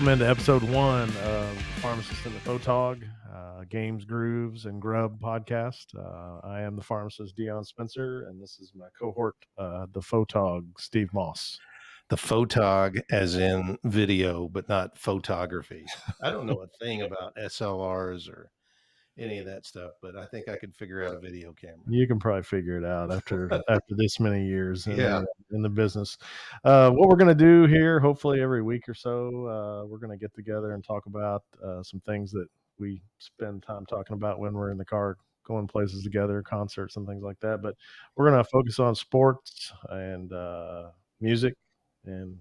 Welcome into episode 1 of Pharmacist and the Photog, Games, Grooves, and Grub podcast. I am the pharmacist, Dion Spencer, and this is my cohort, the Photog, Steve Moss. The Photog as in video, but not photography. I don't know a thing about SLRs or any of that stuff, but I think I could figure out a video camera. You can probably figure it out after this many years in the business. What we're going to do here, hopefully every week or so, we're going to get together and talk about some things that we spend time talking about when we're in the car, going places together, concerts and things like that. But we're going to focus on sports and music and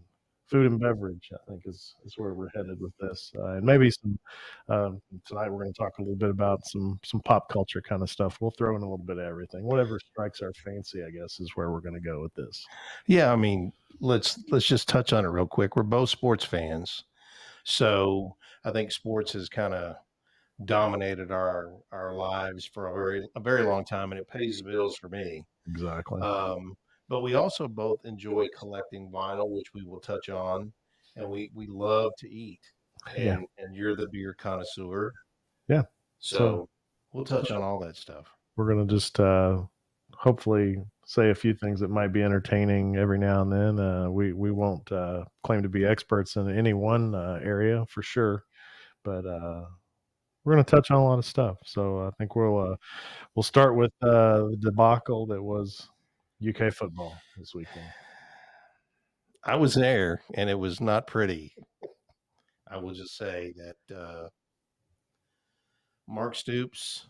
food and beverage, I think, is where we're headed with this. And maybe some tonight we're going to talk a little bit about some pop culture kind of stuff. We'll throw in a little bit of everything. Whatever strikes our fancy, I guess, is where we're going to go with this. Yeah, I mean, let's just touch on it real quick. We're both sports fans, so I think sports has kind of dominated our lives for a very long time, and it pays the bills for me. Exactly. But we also both enjoy collecting vinyl, which we will touch on, and we love to eat. And you're the beer connoisseur. Yeah. So we'll touch on all that stuff. We're going to just hopefully say a few things that might be entertaining every now and then. We won't claim to be experts in any one area for sure, but we're going to touch on a lot of stuff. So I think we'll start with the debacle that was UK football this weekend. I was there, and it was not pretty. I will just say that Mark Stoops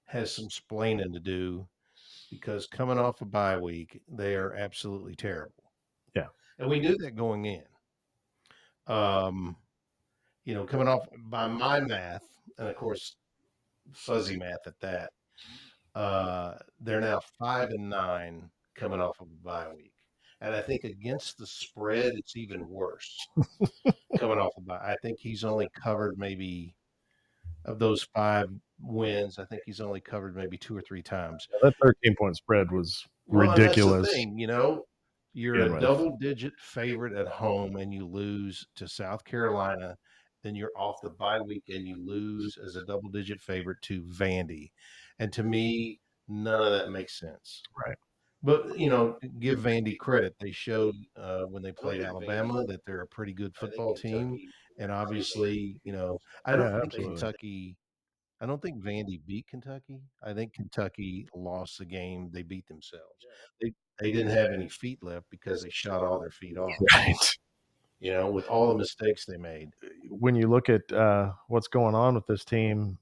has some splaining to do because coming off a bye week, they are absolutely terrible. Yeah. And we knew that going in. Coming off by my math, and of course, fuzzy math at that, they're now 5-9 coming off of a bye week. And I think against the spread, it's even worse coming off of bye. I think he's only covered maybe of those 5 wins. I think he's only covered maybe 2 or 3 times. Yeah, that 13-point spread was ridiculous. That's the thing, you're a double-digit favorite at home and you lose to South Carolina. Then you're off the bye week and you lose as a double-digit favorite to Vandy. And to me, none of that makes sense. Right. But, give Vandy credit. They showed when they played Alabama that they're a pretty good football team. And obviously, I don't think Vandy beat Kentucky. I think Kentucky lost the game. They beat themselves. They didn't have any feet left because they shot all their feet off. Right. With all the mistakes they made. When you look at what's going on with this team,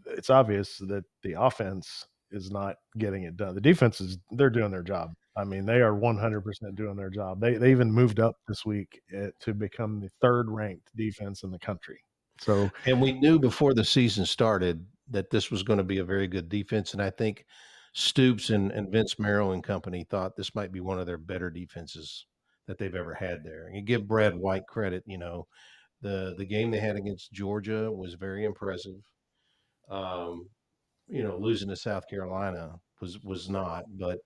it's obvious that the offense is not getting it done. The defense they're doing their job. I mean, they are 100% doing their job. They even moved up this week to become the 3rd ranked defense in the country. So, and we knew before the season started that this was going to be a very good defense. And I think Stoops and Vince Merrill and company thought this might be one of their better defenses that they've ever had there. And you give Brad White credit, the game they had against Georgia was very impressive. Losing to South Carolina was not, but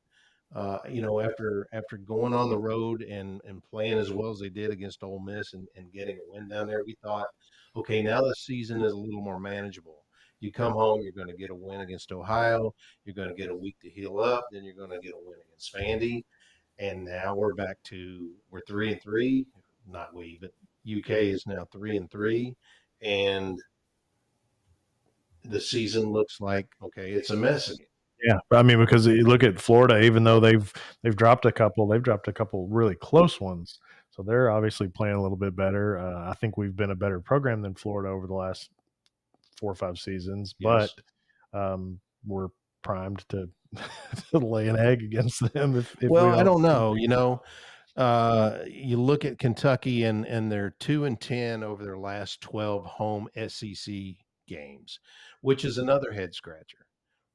after going on the road and playing as well as they did against Ole Miss and getting a win down there, we thought, okay, now the season is a little more manageable. You come home, you're going to get a win against Ohio, you're going to get a week to heal up, then you're going to get a win against Vandy, and now we're 3-3. Not we, but UK is now 3-3, and the season looks like, okay, it's a mess again. Yeah, I mean, because you look at Florida, even though they've dropped a couple really close ones. So they're obviously playing a little bit better. I think we've been a better program than Florida over the last 4 or 5 seasons, Yes. but we're primed to lay an egg against them. If I don't know. You look at Kentucky and they're 2-10 over their last 12 home SEC games, which is another head scratcher.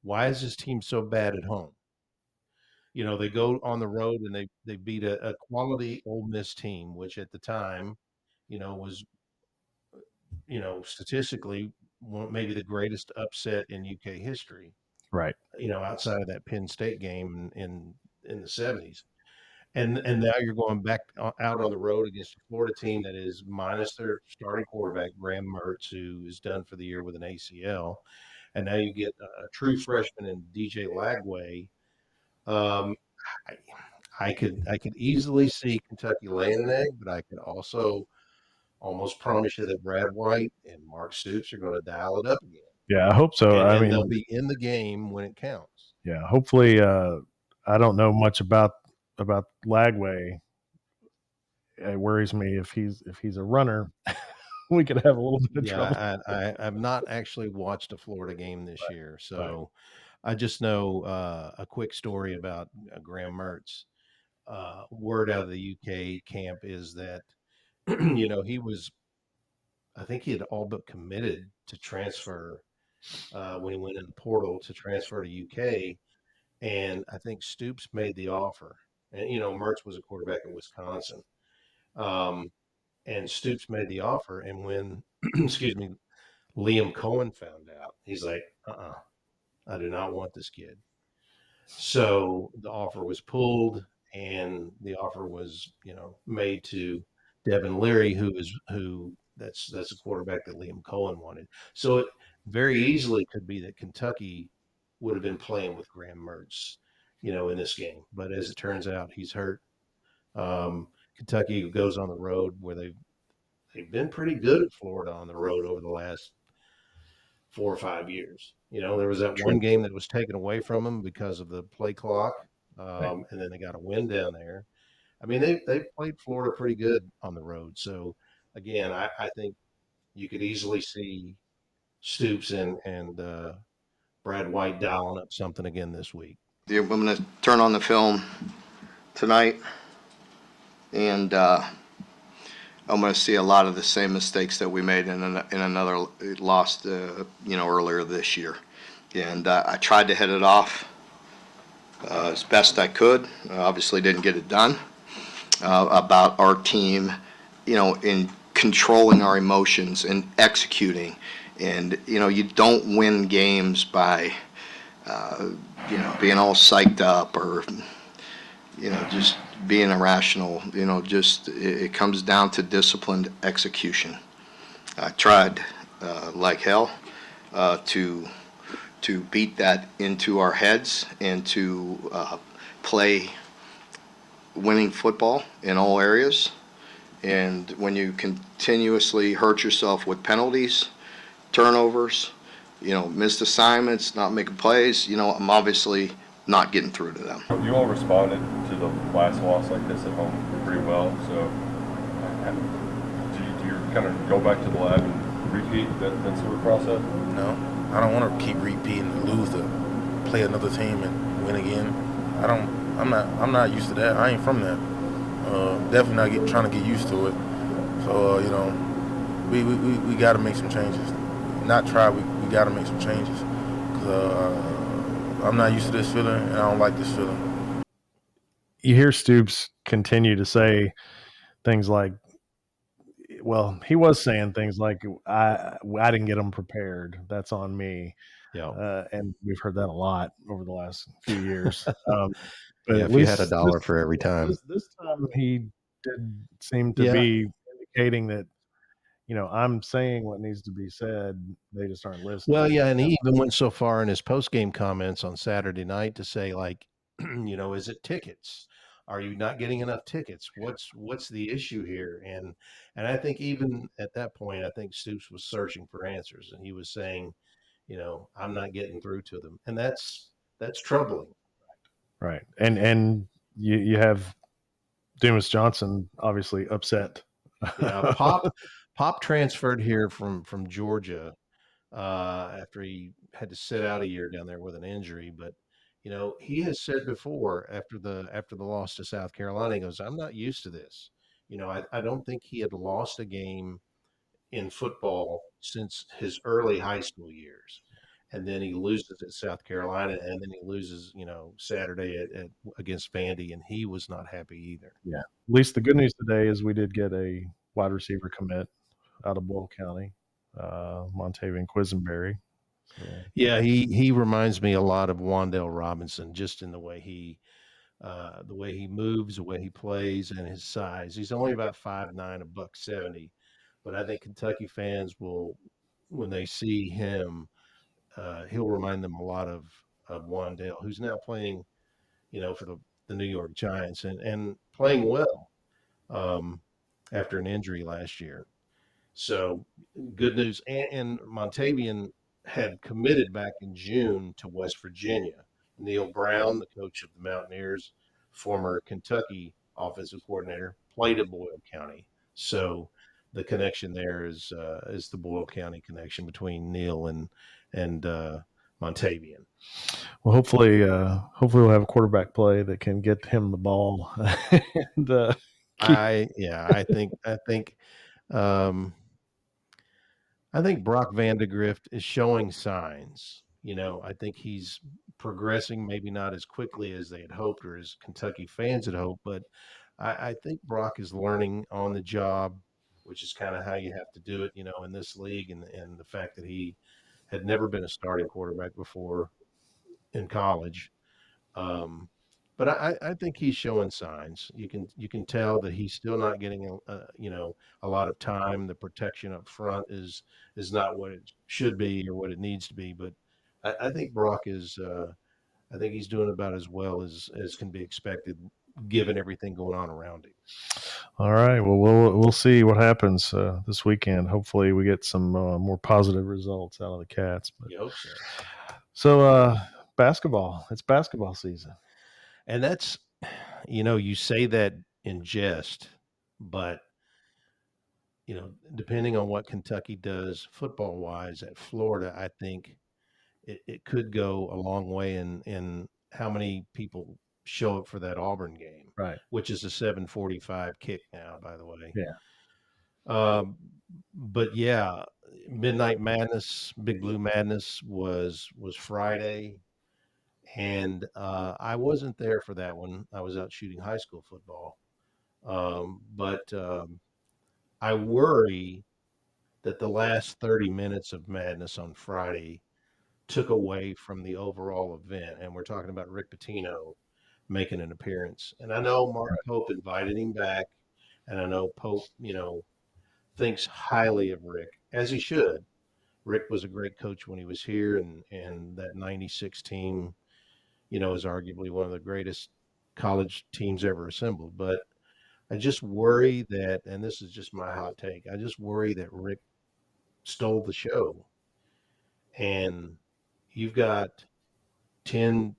Why is this team so bad at home? They go on the road and they beat a quality Ole Miss team, which at the time, was, statistically maybe the greatest upset in UK history. Right. Outside of that Penn State game in the 70s. and now you're going back out on the road against a Florida team that is minus their starting quarterback, Graham Mertz, who is done for the year with an ACL. And now you get a true freshman in DJ Lagway. Um, I, I could easily see Kentucky laying an egg, but I could also almost promise you that Brad White and Mark Stoops are going to dial it up again, Yeah, I hope so. I and they'll mean, be in the game when it counts. yeah, hopefully. I don't know much about Lagway. It worries me if he's a runner, we could have a little bit of trouble. Yeah, I've not actually watched a Florida game this year, Right. so I just know a quick story about Graham Mertz. Word out of the UK camp is that he was, I think he had all but committed to transfer when he went in the portal to transfer to UK, and I think Stoops made the offer. And Mertz was a quarterback at Wisconsin, um, and Stoops made the offer. And when, excuse me, Liam Cohen found out, he's like, I do not want this kid. So the offer was pulled, and the offer was, made to Devin Leary, who that's a quarterback that Liam Cohen wanted. So it very easily could be that Kentucky would have been playing with Graham Mertz, in this game. But as it turns out, he's hurt. Kentucky goes on the road where they've been pretty good at Florida on the road over the last 4 or 5 years. There was that True. one game that was taken away from them because of the play clock, Right. and then they got a win down there. I mean, they played Florida pretty good on the road. So again, I think you could easily see Stoops and Brad White dialing up something again this week. Yeah, I'm going to turn on the film tonight, and I'm going to see a lot of the same mistakes that we made in another loss, earlier this year. And I tried to head it off as best I could. Obviously, didn't get it done. About our team, in controlling our emotions and executing. And you don't win games by being all psyched up or just being irrational. Just it comes down to disciplined execution. I tried like hell to beat that into our heads and to play winning football in all areas. And when you continuously hurt yourself with penalties, turnovers, missed assignments, not making plays, I'm obviously not getting through to them. You all responded to the last loss like this at home pretty well. So do you kind of go back to the lab and repeat that sort of process? No, I don't want to keep repeating and lose to play another team and win again. I'm not used to that. I ain't from that. Definitely not trying to get used to it. So we got to make some changes. Not try. We got to make some changes. Cause I'm not used to this feeling, and I don't like this feeling. You hear Stoops continue to say things like, well, he was saying things like, I didn't get them prepared. That's on me. Yeah. And we've heard that a lot over the last few years. But Yeah, at if you had least $1 for every time. this time he did seem to Yeah. be indicating that, I'm saying what needs to be said. They just aren't listening. Well, yeah, and he even went so far in his post-game comments on Saturday night to say, like, is it tickets? Are you not getting enough tickets? What's the issue here? And I think even at that point, I think Stoops was searching for answers, and he was saying, I'm not getting through to them, and that's troubling. Right. And you have Dumas Johnson obviously upset. Yeah, Pop transferred here from Georgia after he had to sit out a year down there with an injury. But he has said before after the loss to South Carolina, he goes, "I'm not used to this." I don't think he had lost a game in football since his early high school years. And then he loses at South Carolina, and then he loses, Saturday at against Vandy, and he was not happy either. Yeah. At least the good news today is we did get a wide receiver commit out of Boyle County, Montavian Quisenberry. So, Yeah, he reminds me a lot of Wandale Robinson, just in the way he the way he moves, the way he plays, and his size. He's only about 5'9", a buck 70, but I think Kentucky fans will, when they see him, he'll remind them a lot of Wandale, who's now playing, for the New York Giants and playing well um, after an injury last year. So good news. And Montavian had committed back in June to West Virginia. Neil Brown, the coach of the Mountaineers, former Kentucky offensive coordinator, played at Boyle County. So the connection there is the Boyle County connection between Neil and Montavian. Well, hopefully we'll have a quarterback play that can get him the ball. and Um, I think Brock Vandegrift is showing signs. I think he's progressing, maybe not as quickly as they had hoped or as Kentucky fans had hoped, but I think Brock is learning on the job, which is kind of how you have to do it, in this league, and the fact that he had never been a starting quarterback before in college. Um, but I think he's showing signs. You can tell that he's still not getting a lot of time. The protection up front is not what it should be or what it needs to be. But I think Brock is. I think he's doing about as well as can be expected, given everything going on around him. All right. Well, we'll see what happens this weekend. Hopefully, we get some more positive results out of the Cats. But, You hope so. So basketball. It's basketball season. And that's, you say that in jest, but depending on what Kentucky does football wise at Florida, I think it could go a long way in how many people show up for that Auburn game, Right. which is a 7:45 kick now, by the way. Yeah. But yeah, Midnight Madness, Big Blue Madness was Friday, and I wasn't there for that one. I was out shooting high school football, but I worry that the last 30 minutes of madness on Friday took away from the overall event. And we're talking about Rick Pitino making an appearance. And I know Mark Pope invited him back, and I know Pope, thinks highly of Rick, as he should. Rick was a great coach when he was here, and that 96 team, is arguably one of the greatest college teams ever assembled. But I just worry that, and this is just my hot take, I just worry that Rick stole the show. And you've got 10,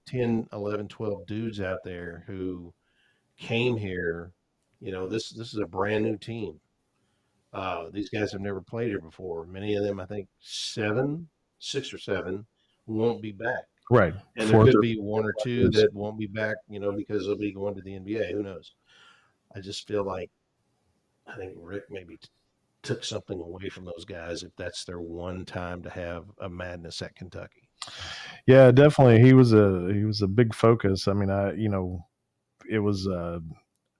11, 12 dudes out there who came here. This is a brand new team. These guys have never played here before. Many of them, I think 6 or 7, won't be back. Right. And there could be 1 or 2 that won't be back, because they'll be going to the NBA. Who knows? I just feel like I think Rick maybe took something away from those guys if that's their one time to have a madness at Kentucky. Yeah, definitely. He was a big focus. I mean, it was.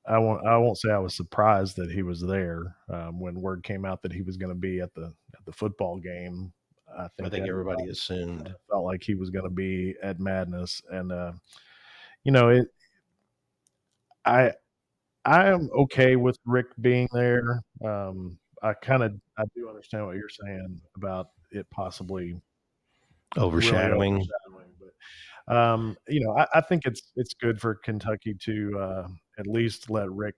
I won't say I was surprised that he was there when word came out that he was going to be at the football game. I think everybody assumed felt like he was going to be at Madness, and I am okay with Rick being there. I do understand what you're saying about it possibly overshadowing. Really but I think it's good for Kentucky to at least let Rick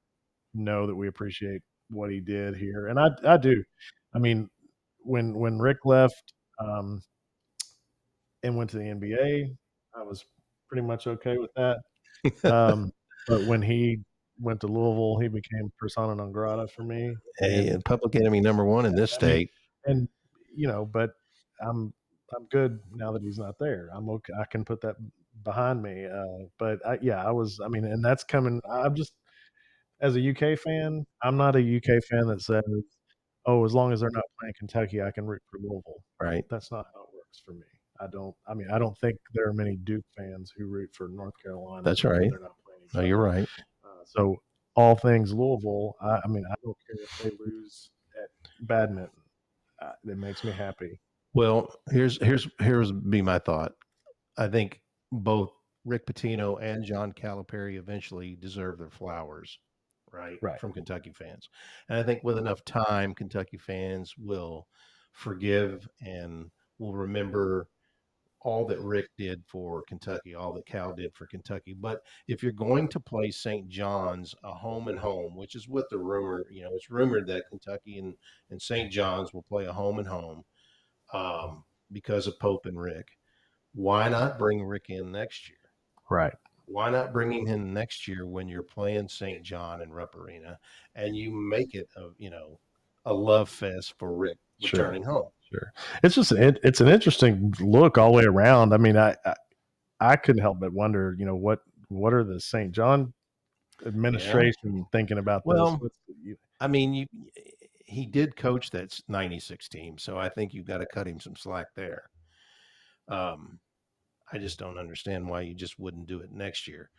know that we appreciate what he did here, and I do. I mean, when Rick left and went to the NBA, I was pretty much okay with that. But when he went to Louisville, he became persona non grata for me. Hey, and public enemy number 1 in this state. And but I'm good now that he's not there. I'm okay. I can put that behind me. But I was. I mean, and that's coming. I'm just as a UK fan. I'm not a UK fan that says, "Oh, as long as they're not playing Kentucky, I can root for Louisville." Right. That's not how it works for me. I don't think there are many Duke fans who root for North Carolina. That's right. They're not playing No, you're right. So all things Louisville. I don't care if they lose at badminton. It makes me happy. Well, here's be my thought. I think both Rick Pitino and John Calipari eventually deserve their flowers, right, Right. from Kentucky fans. And I think with enough time, Kentucky fans will forgive and will remember all that Rick did for Kentucky, all that Cal did for Kentucky. But if you're going to play St. John's a home and home, which is what the rumor, it's rumored that Kentucky and St. John's will play a home and home because of Pope and Rick. Why not bring Rick in next year? Right. Why not bring him in next year when you're playing St. John and Rupp Arena, and you make it a love fest for Rick returning home? Sure. It's just it's an interesting look all the way around. I mean, I couldn't help but wonder, what are the St. John administration thinking about Well, this? I mean, he did coach that '96 team, so I think you've got to cut him some slack there. I just don't understand why you just wouldn't do it next year.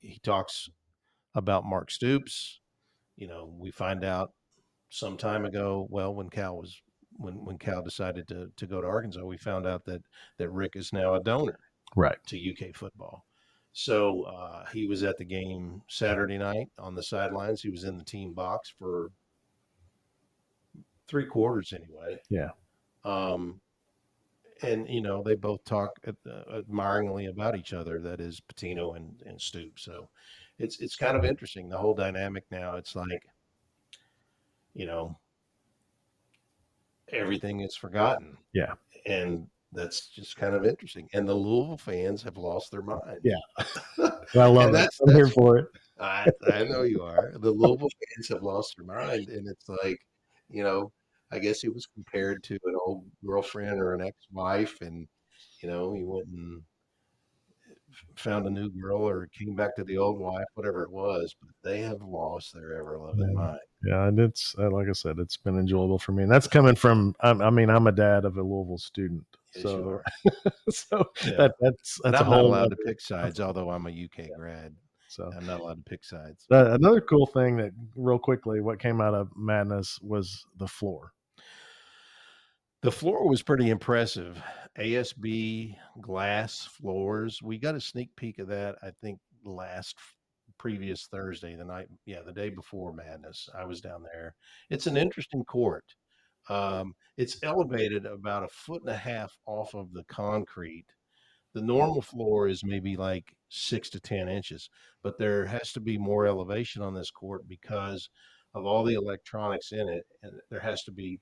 He talks about Mark Stoops. We find out some time ago, well, when Cal was when Cal decided to go to Arkansas, we found out that Rick is now a donor Right. to UK football. So he was at the game Saturday night on the sidelines. He was in the team box for 3 quarters anyway. Yeah. And they both talk admiringly about each other. That is Pitino and Stoops. So it's kind of interesting, the whole dynamic now. It's like, everything is forgotten. Yeah. And that's just kind of interesting. And the Louisville fans have lost their mind. Yeah. I love it. I'm here for it. I know you are. The Louisville fans have lost their mind. And it's like, I guess he was compared to an old girlfriend or an ex-wife. And, he went and found a new girl or came back to the old wife, whatever it was. But they have lost their ever-loving mind. Yeah, and it's like I said, it's been enjoyable for me, and that's coming from. I'm a dad of a Louisville student, so that's and a I'm not whole allowed other, to pick sides, although I'm a UK grad. So I'm not allowed to pick sides. Another cool thing that, real quickly, what came out of Madness was the floor. The floor was pretty impressive. ASB glass floors. We got a sneak peek of that, I think, previous Thursday, the day before Madness. I was down there. It's an interesting court. It's elevated about 1.5 feet off of the concrete. The normal floor is maybe like 6 to 10 inches, but there has to be more elevation on this court because of all the electronics in it, and there has to be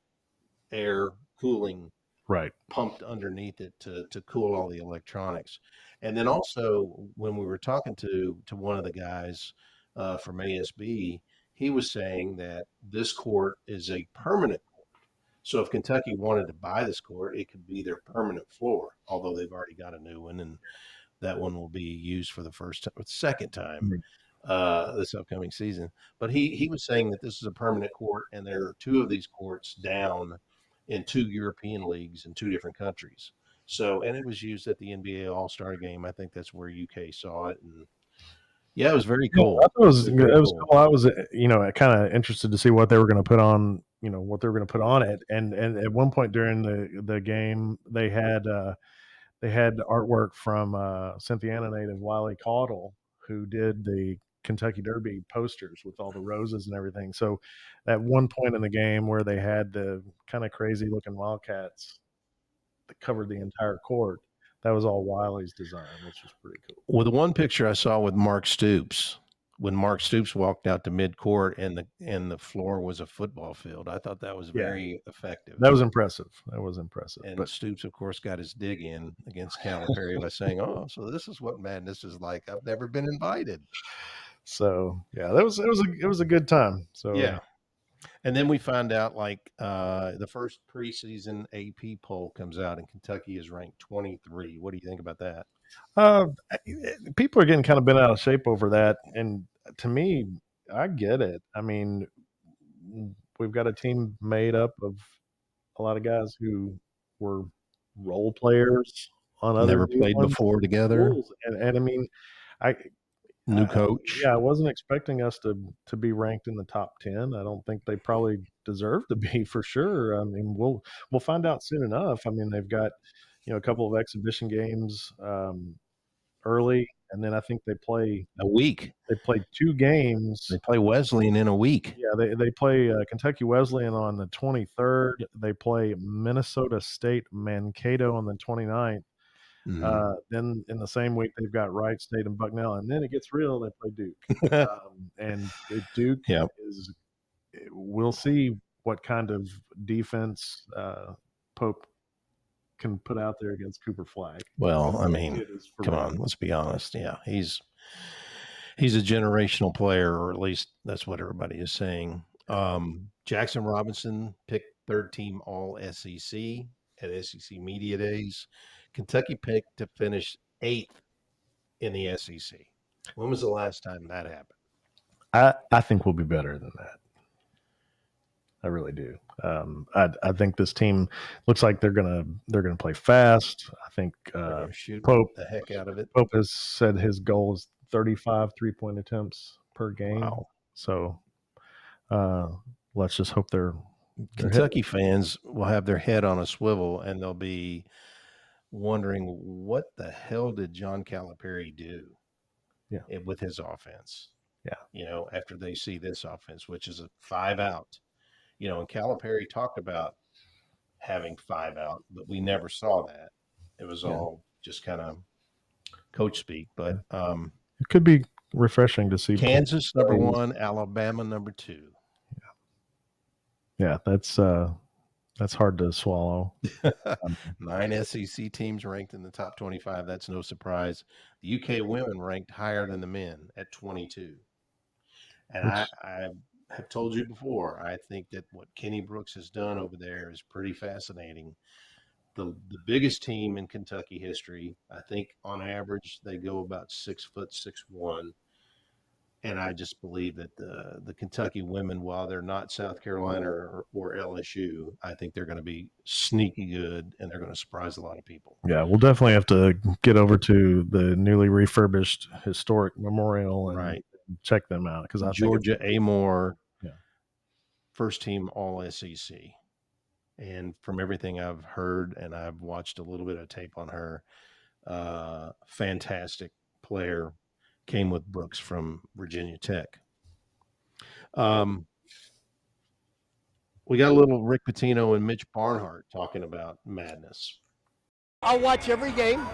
air cooling pumped underneath it to cool all the electronics. And then also, when we were talking to one of the guys from ASB, he was saying that this court is a permanent court. So if Kentucky wanted to buy this court, it could be their permanent floor, although they've already got a new one, and that one will be used for the second time this upcoming season. But he was saying that this is a permanent court, and there are 2 of these courts down in 2 European leagues in 2 different countries. So, and it was used at the NBA All-Star game. I think that's where UK saw it. And yeah, it was very cool. I thought it was cool. I was, kind of interested to see what they were going to put on, it. And at one point during the game, they had artwork from Cynthiana native Wiley Caudle, who did the Kentucky Derby posters with all the roses and everything. So at one point in the game where they had the kind of crazy looking Wildcats that covered the entire court, that was all Wiley's design, which was pretty cool. Well, the one picture I saw with Mark Stoops, when Mark Stoops walked out to mid-court and the floor was a football field, I thought that was very effective. That was impressive. And Stoops, of course, got his dig in against Calipari by saying, "Oh, so this is what Madness is like. I've never been invited." So yeah, it was a good time. So yeah. And then we find out the first preseason AP poll comes out and Kentucky is ranked 23. What do you think about that? People are getting kind of bent out of shape over that. And to me, I get it. I mean, we've got a team made up of a lot of guys who were role players on other never played before together. And I mean, new coach. Yeah, I wasn't expecting us to be ranked in the top 10. I don't think they probably deserve to be, for sure. I mean, we'll find out soon enough. I mean, they've got a couple of exhibition games early, and then I think they play A week. 2 games. They play Wesleyan in a week. Yeah, they play Kentucky Wesleyan on the 23rd. They play Minnesota State Mankato on the 29th. Mhm. Then in the same week, they've got Wright State and Bucknell, and then it gets real. They play Duke, and Duke Yep. is. We'll see what kind of defense Pope can put out there against Cooper Flag. Well, I mean, come on, let's be honest. Yeah, he's a generational player, or at least that's what everybody is saying. Jackson Robinson picked 3rd team All SEC at SEC Media Days. Kentucky picked to finish 8th in the SEC. When was the last time that happened? I think we'll be better than that. I really do. I think this team looks like they're gonna play fast. I think Shoot Pope the heck out of it. Pope has said his goal is 35 3-point attempts per game. Wow. So let's just hope they're Kentucky fans will have their head on a swivel, and they'll be wondering, what the hell did John Calipari do with his offense? Yeah. After they see this offense, which is a 5 out. And Calipari talked about having 5 out, but we never saw that. It was all just kind of coach speak. But it could be refreshing to see Kansas number 1, Alabama number 2. Yeah, that's hard to swallow. 9 SEC teams ranked in the top 25. That's no surprise. The UK women ranked higher than the men at 22. And I have told you before, I think that what Kenny Brooks has done over there is pretty fascinating. The biggest team in Kentucky history, I think on average they go about 6'6'1". And I just believe that the Kentucky women, while they're not South Carolina or LSU, I think they're going to be sneaky good, and they're going to surprise a lot of people. Yeah, we'll definitely have to get over to the newly refurbished historic memorial and check them out, because Georgia Amore, first team All SEC, and from everything I've heard, and I've watched a little bit of tape on her, fantastic player. Came with Brooks from Virginia Tech. We got a little Rick Pitino and Mitch Barnhart talking about madness. I'll watch every game.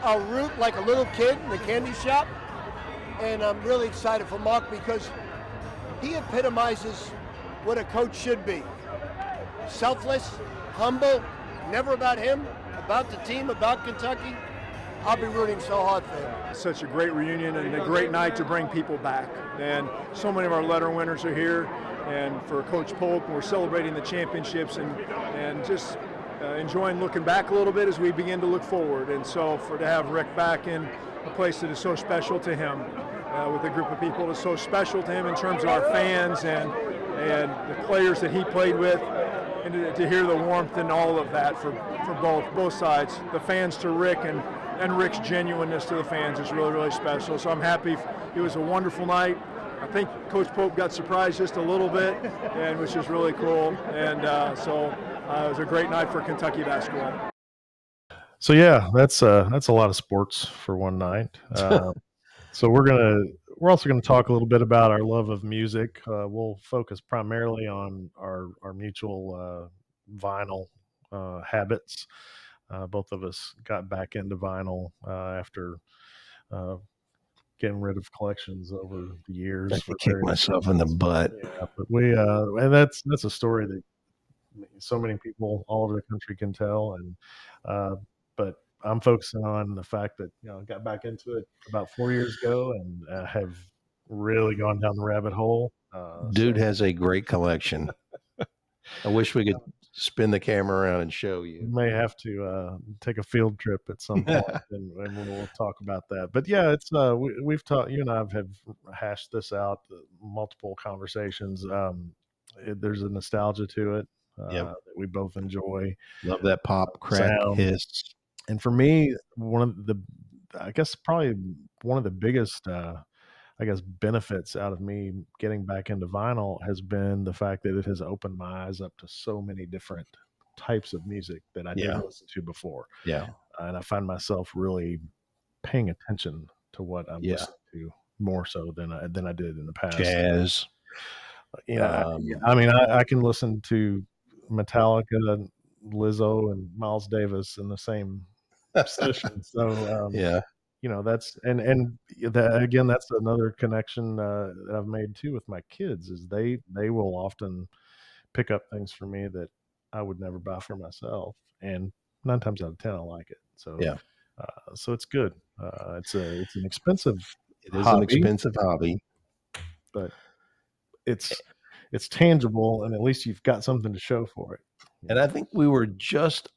I'll root like a little kid in the candy shop. And I'm really excited for Mark because he epitomizes what a coach should be. Selfless, humble, never about him, about the team, about Kentucky. I'll be rooting so hard for him. Such a great reunion and a great night to bring people back. And so many of our letter winners are here. And for Coach Pope, we're celebrating the championships and just enjoying looking back a little bit as we begin to look forward. And so to have Rick back in a place that is so special to him, with a group of people that's so special to him in terms of our fans and the players that he played with, and to hear the warmth and all of that for both sides, the fans to Rick and Rick's genuineness to the fans is really, really special. So I'm happy. It was a wonderful night. I think Coach Pope got surprised just a little bit, and which is really cool. And so it was a great night for Kentucky basketball. So yeah, that's a lot of sports for one night. So we're also gonna talk a little bit about our love of music. We'll focus primarily on our mutual vinyl habits. Both of us got back into vinyl after getting rid of collections over the years. I kick myself in the butt. Yeah, but we and that's a story that so many people all over the country can tell. And but I'm focusing on the fact that I got back into it about 4 years ago and have really gone down the rabbit hole. Dude has a great collection. I wish we could spin the camera around and show you. We may have to take a field trip at some point, and we'll talk about that. But yeah, it's we've talked. You and I have hashed this out, multiple conversations. There's a nostalgia to it that we both enjoy. Love that pop, crack, hiss. And for me, probably one of the biggest benefits out of me getting back into vinyl has been the fact that it has opened my eyes up to so many different types of music that I didn't listen to before. Yeah. And I find myself really paying attention to what I'm Yeah. listening to more so than I did in the past. Jazz. Yeah, I mean, I can listen to Metallica, Lizzo, and Miles Davis in the same session. So, Yeah. that's and that again, that's another connection that I've made too with my kids is they will often pick up things for me that I would never buy for myself, and 9 times out of 10 I like it. So, Yeah. so it's good. It's an expensive It is an hobby, expensive hobby. but it's tangible, and at least you've got something to show for it. And I think we were just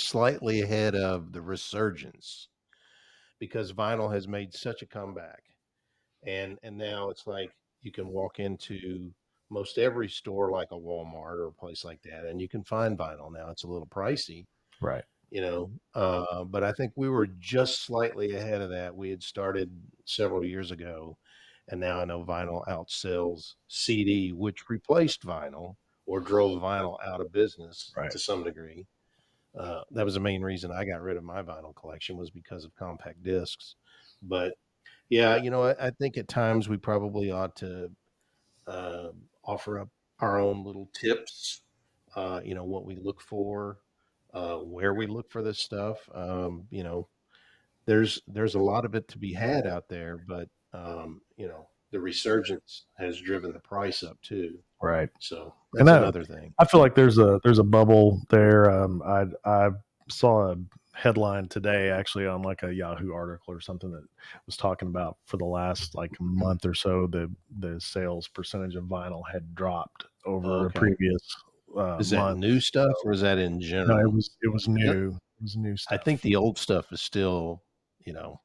slightly ahead of the resurgence because vinyl has made such a comeback. And now it's like you can walk into most every store like a Walmart or a place like that and you can find vinyl. Now it's a little pricey, Right. but I think we were just slightly ahead of that. We had started several years ago, and now I know vinyl outsells CD, which replaced vinyl or drove vinyl out of business Right. to some degree. That was the main reason I got rid of my vinyl collection was because of compact discs. But yeah, I think at times we probably ought to offer up our own little tips, what we look for, where we look for this stuff. There's a lot of it to be had out there, but the resurgence has driven the price up too. Right. So And that's another thing. I feel like there's a bubble there. I saw a headline today actually on like a Yahoo article or something that was talking about for the last like month or so the sales percentage of vinyl had dropped over a Okay. previous Is that month. new stuff or is that in No, general? it was new. It was new I stuff. think the old stuff is still,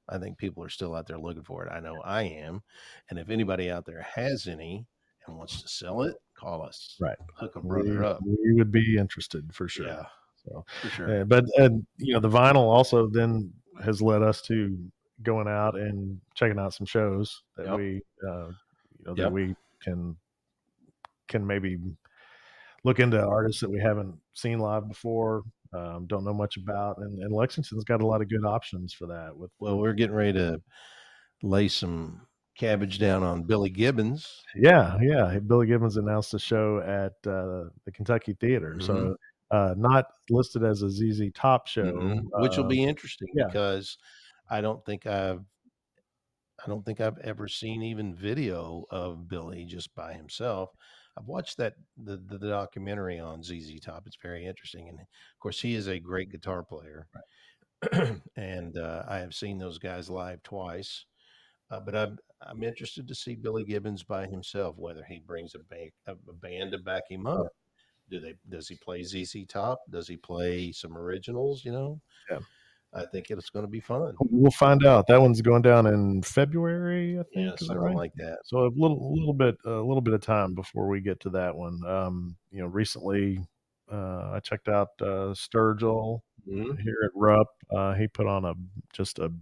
I think people are still out there looking for it. I know I am. And if anybody out there has any and wants to sell it, call us. Right. Hook a brother up. We would be interested for sure. Yeah, So, for sure. but the vinyl also then has led us to going out and checking out some shows that Yep. we, that Yep. we can maybe look into artists that we haven't seen live before, don't know much about, and Lexington's got a lot of good options for that. Well, we're getting ready to lay some cabbage down on Billy Gibbons. Yeah. Billy Gibbons announced a show at the Kentucky Theater, so not listed as a ZZ Top show, Which will be interesting yeah. because I don't think I've ever seen even video of Billy just by himself. I've watched the documentary on ZZ Top. It's very interesting, and of course, he is a great guitar player. Right. And I have seen those guys live twice, but I'm interested to see Billy Gibbons by himself. Whether he brings a band to back him up. Does he play ZZ Top? Does he play some originals? Yeah. I think it's going to be fun. We'll find out. That one's going down in February, I think. Yeah, Is that something right? like that. So a little bit of time before we get to that one. Recently, I checked out Sturgill here at Rupp. He put on just a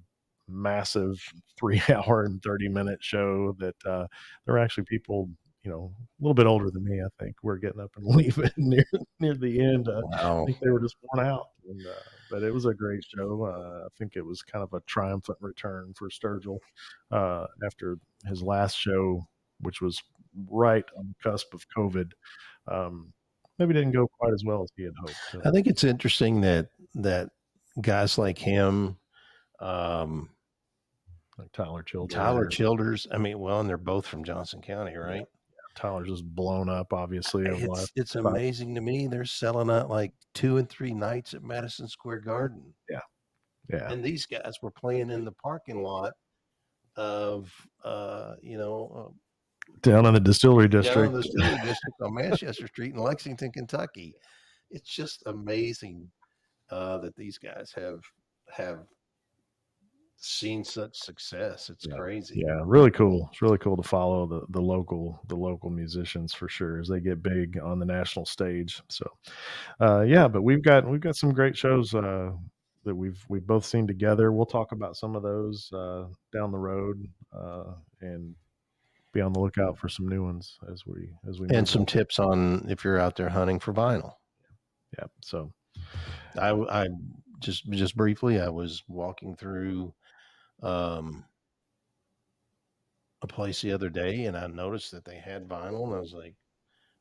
massive 3 hour and 30-minute show that there were actually people, a little bit older than me. I think we're getting up and leaving near the end. Wow. I think they were just worn out. But it was a great show. I think it was kind of a triumphant return for Sturgill after his last show, which was right on the cusp of COVID. Maybe didn't go quite as well as he had hoped. I think it's interesting that guys like him, like Tyler Childers. I mean, well, and they're both from Johnson County, right? Yeah. Tyler's just blown up, obviously. It's amazing to me. They're selling out like 2 and 3 nights at Madison Square Garden. Yeah. And these guys were playing in the parking lot of, down in the Distillery District. Down in the Distillery District on Manchester Street in Lexington, Kentucky. It's just amazing that these guys have seen such success. It's crazy. Yeah, really cool. It's really cool to follow the local musicians for sure as they get big on the national stage. So, but we've got some great shows that we've both seen together. We'll talk about some of those down the road and be on the lookout for some new ones as we and some tips on if you're out there hunting for vinyl. Yeah. So I just briefly, I was walking through a place the other day, and I noticed that they had vinyl, and I was like,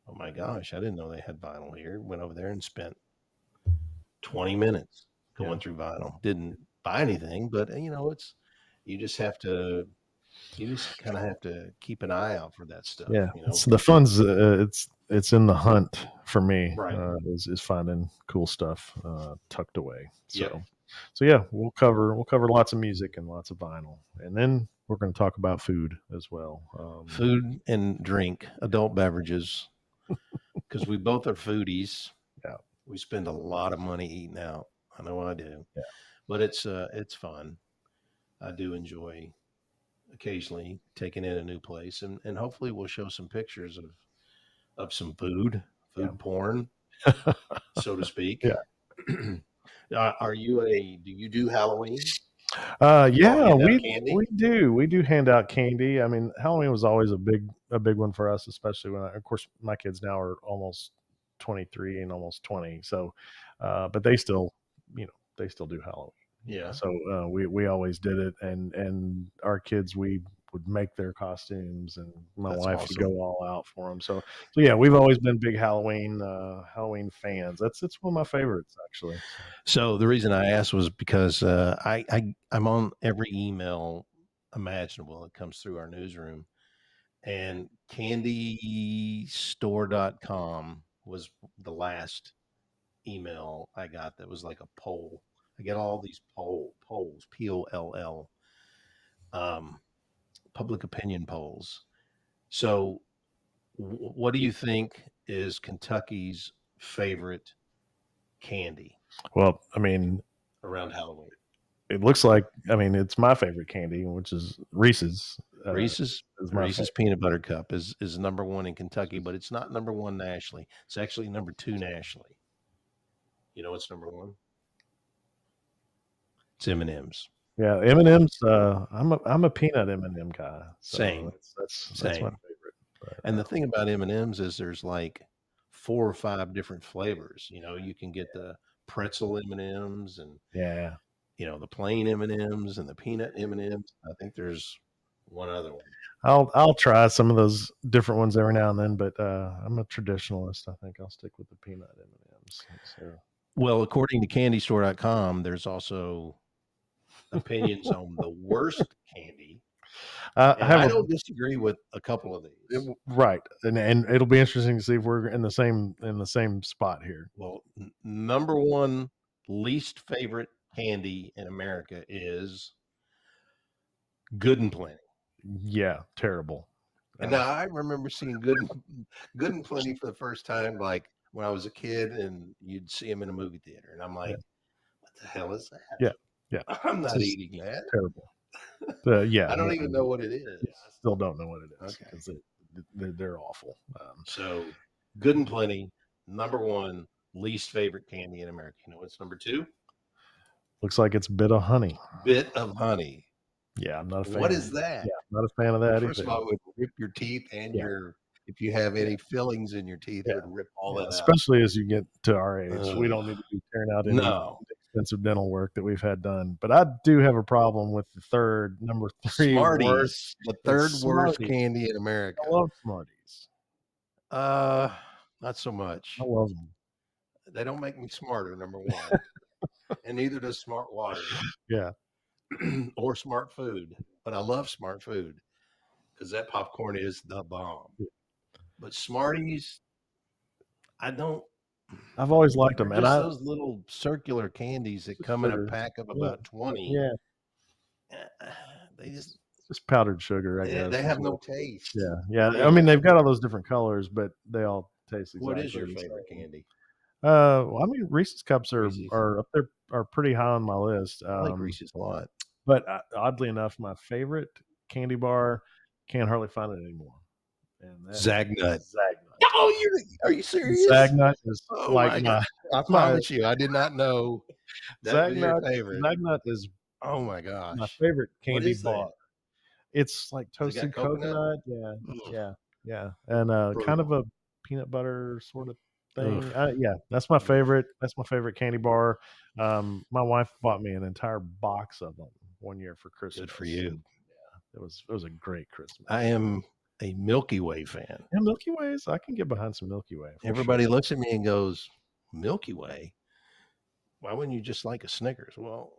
"Oh my gosh, I didn't know they had vinyl here." Went over there and spent 20 minutes going through vinyl. Didn't buy anything, but it's you just have to you just kind of have to keep an eye out for that stuff. Yeah, it's the fun's it's in the hunt for me. Right. Is finding cool stuff tucked away. So Yep. so yeah, we'll cover lots of music and lots of vinyl, and then we're going to talk about food as well. Food and drink, adult beverages, because we both are foodies. Yeah. We spend a lot of money eating out. I know I do. Yeah. But it's fun. I do enjoy occasionally taking in a new place, and hopefully we'll show some pictures of some food porn, so to speak. Yeah. Do you do Halloween? Yeah, candy? we do hand out candy. I mean, Halloween was always a big one for us, especially when of course my kids now are almost 23 and almost 20. So, but they still, they still do Halloween. Yeah. So we always did it, and our kids, we would make their costumes, and my That's wife awesome. would go all out for them. So yeah, we've always been big Halloween fans. It's one of my favorites, actually. So the reason I asked was because I'm on every email imaginable that comes through our newsroom, and candystore.com was the last email I got that was like a poll. I get all these polls, POLL, public opinion polls. So what do you think is Kentucky's favorite candy Well, I mean, around Halloween? it looks like, I mean, it's my favorite candy, which is Reese's. Reese's is my Reese's favorite. peanut butter cup is number one in Kentucky, but it's not number one nationally. It's actually number two nationally. You know what's number one? It's M&M's. Yeah, M&M's. I'm a peanut M&M guy. So Same. That's my favorite. But, And the thing about M&M's is there's like 4 or 5 different flavors. You can get the pretzel M&M's and yeah, the plain M&M's and the peanut M&M's. I think there's one other one. I'll try some of those different ones every now and then, but I'm a traditionalist. I think I'll stick with the peanut M&Ms. So. Well, according to candystore.com, there's also opinions on the worst candy. I don't disagree with a couple of these. Right, and it'll be interesting to see if we're in the same spot here. Well, number one least favorite candy in America is Good and Plenty. Yeah, terrible. And now I remember seeing Good and Plenty for the first time, like when I was a kid, and you'd see them in a movie theater, and I'm like, "What the hell is that?" Yeah, I'm not eating that. Terrible. Yeah, I don't even know what it is. I still don't know what it is Okay. because they're awful. So, Good and Plenty, number one least favorite candy in America. You know what's number two? Looks like it's Bit of Honey. Bit of Honey. Yeah, I'm not a fan. What is that? Yeah, I'm not a fan of that. First of all, it would rip your teeth and if you have any fillings in your teeth, it would rip all that out. Especially as you get to our age. We don't need to be tearing out any expensive dental work that we've had done. But I do have a problem with the number 3 Smarties. worst. The third worst candy in America. I love Smarties. Not so much. I love them. They don't make me smarter, number one. And neither does Smart Water. Yeah. Or Smart Food. But I love Smart Food because that popcorn is the bomb. Yeah. But Smarties, I've always liked them. And those little circular candies that come in a pack of about 20. Yeah. They just powdered sugar, I guess. They have no taste. Yeah. I mean, they've got all those different colors, but they all taste exactly. What is your favorite candy? Well, I mean, Reese's cups are up there, are pretty high on my list. I like Reese's a lot. But oddly enough, my favorite candy bar, can't hardly find it anymore. And Zagnut. Oh, are you serious? Zagnut is I promise you, I did not know that was your favorite. Zagnut is my gosh, my favorite candy bar. That? It's like toasted coconut. Yeah, and kind of a peanut butter sort of thing. That's my favorite. That's my favorite candy bar. My wife bought me an entire box of them. one year for Christmas. Good for you. It was a great Christmas. I am a Milky Way fan. Yeah, Milky Ways. I can get behind some Milky Way. Everybody looks at me and goes, Milky Way? Why wouldn't you just like a Snickers? Well,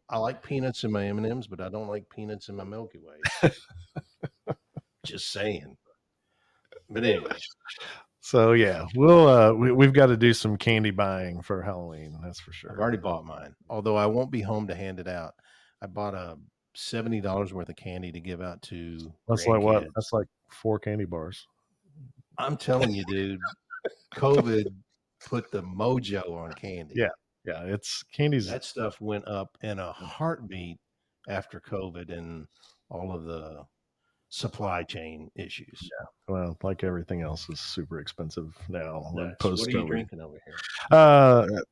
I like peanuts in my M&Ms, but I don't like peanuts in my Milky Way. Just saying. But anyway. So yeah, we've got to do some candy buying for Halloween. That's for sure. I've already bought mine, although I won't be home to hand it out. I bought a $70 worth of candy to give out to That's like what? grandkids. That's like 4 candy bars. I'm telling you, dude, COVID put the mojo on candy. Yeah, it's candy's. That stuff went up in a heartbeat after COVID and all of the supply chain issues. Yeah, well, like everything else is super expensive now. What are you drinking over here?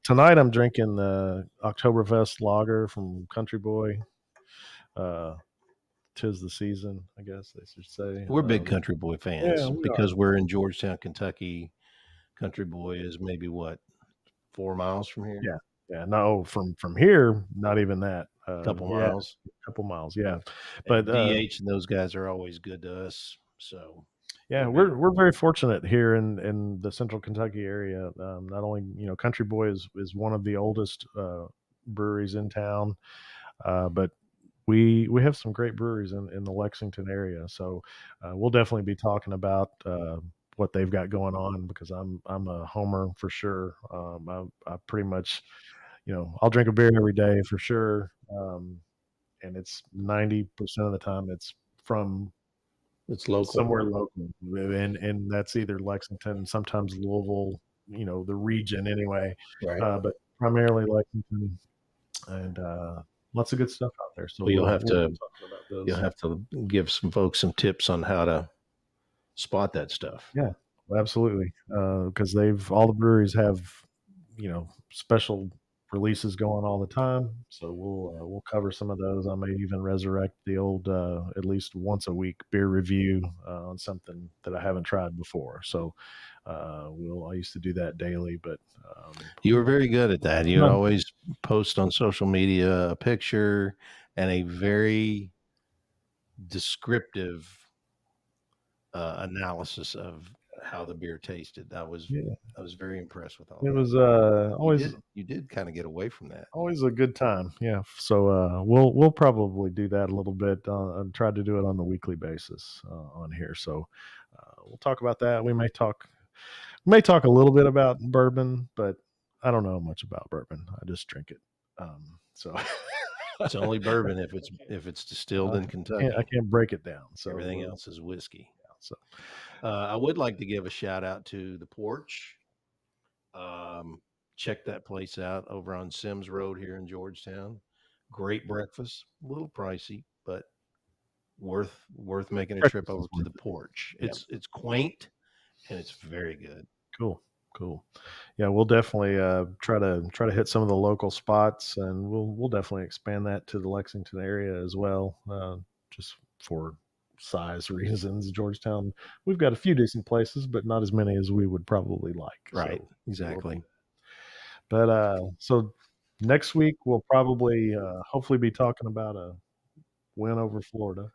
Tonight I'm drinking the Oktoberfest lager from Country Boy. 'Tis the season, I guess they should say. We're big Country Boy fans because are. we're in Georgetown, Kentucky. Country Boy is maybe 4 miles from here? Yeah. No, from here, not even that. Couple miles. Couple miles, yeah. But But DH and those guys are always good to us. So yeah, we're very fortunate here in the Central Kentucky area. Not only Country Boy is one of the oldest breweries in town, but we have some great breweries in the Lexington area. So we'll definitely be talking about what they've got going on because I'm a homer for sure. I pretty much, I'll drink a beer every day for sure. And it's 90% of the time it's from local. Somewhere local. And that's either Lexington, sometimes Louisville, the region anyway. Right. But primarily Lexington and lots of good stuff out there. So you'll have to give some folks some tips on how to spot that stuff. Yeah, absolutely. Because all the breweries have, special releases going all the time. So we'll cover some of those. I may even resurrect the old at least once a week beer review on something that I haven't tried before. So I used to do that daily, but you were very good at that. You always post on social media a picture and a very descriptive analysis of how the beer tasted. I was very impressed with all that. It was always you did kind of get away from that. Always a good time. Yeah. So we'll probably do that a little bit and try to do it on a weekly basis on here. So we'll talk about that. We may talk a little bit about bourbon, but I don't know much about bourbon. I just drink it. So it's only bourbon if it's distilled in Kentucky. I can't break it down. So everything else is whiskey. Yeah, so I would like to give a shout out to the Porch. Check that place out over on Sims Road here in Georgetown. Great breakfast, a little pricey, but worth making a trip over to the Porch. Yeah. It's quaint and it's very good. Cool. Yeah, we'll definitely try to hit some of the local spots, and we'll definitely expand that to the Lexington area as well, just for size reasons. Georgetown, we've got a few decent places, but not as many as we would probably like. Right, so, exactly. But so next week we'll probably hopefully be talking about a win over Florida.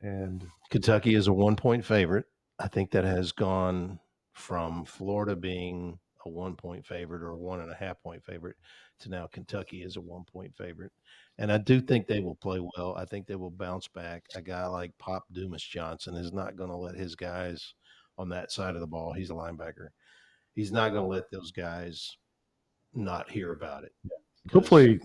And Kentucky is a 1-point favorite. I think that has gone from Florida being a 1-point favorite or a 1.5-point favorite to now Kentucky is a 1-point favorite. And I do think they will play well. I think they will bounce back. A guy like Pop Dumas Johnson is not going to let his guys on that side of the ball. He's a linebacker. He's not going to let those guys not hear about it. Hopefully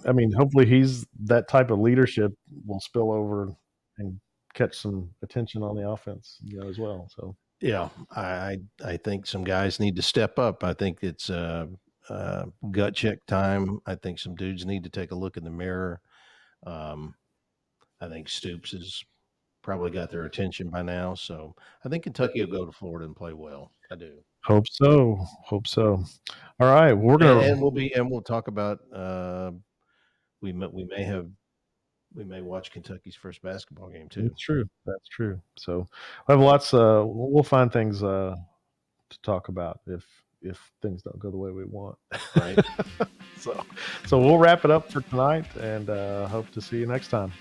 he's that type of leadership will spill over and catch some attention on the offense, as well. So yeah, I think some guys need to step up. I think it's gut check time. I think some dudes need to take a look in the mirror. I think Stoops has probably got their attention by now. So I think Kentucky will go to Florida and play well. I do. Hope so. All right, we're gonna and we'll talk about we may watch Kentucky's first basketball game too. That's true. So I have lots. We'll find things to talk about if things don't go the way we want. Right. So we'll wrap it up for tonight, and hope to see you next time.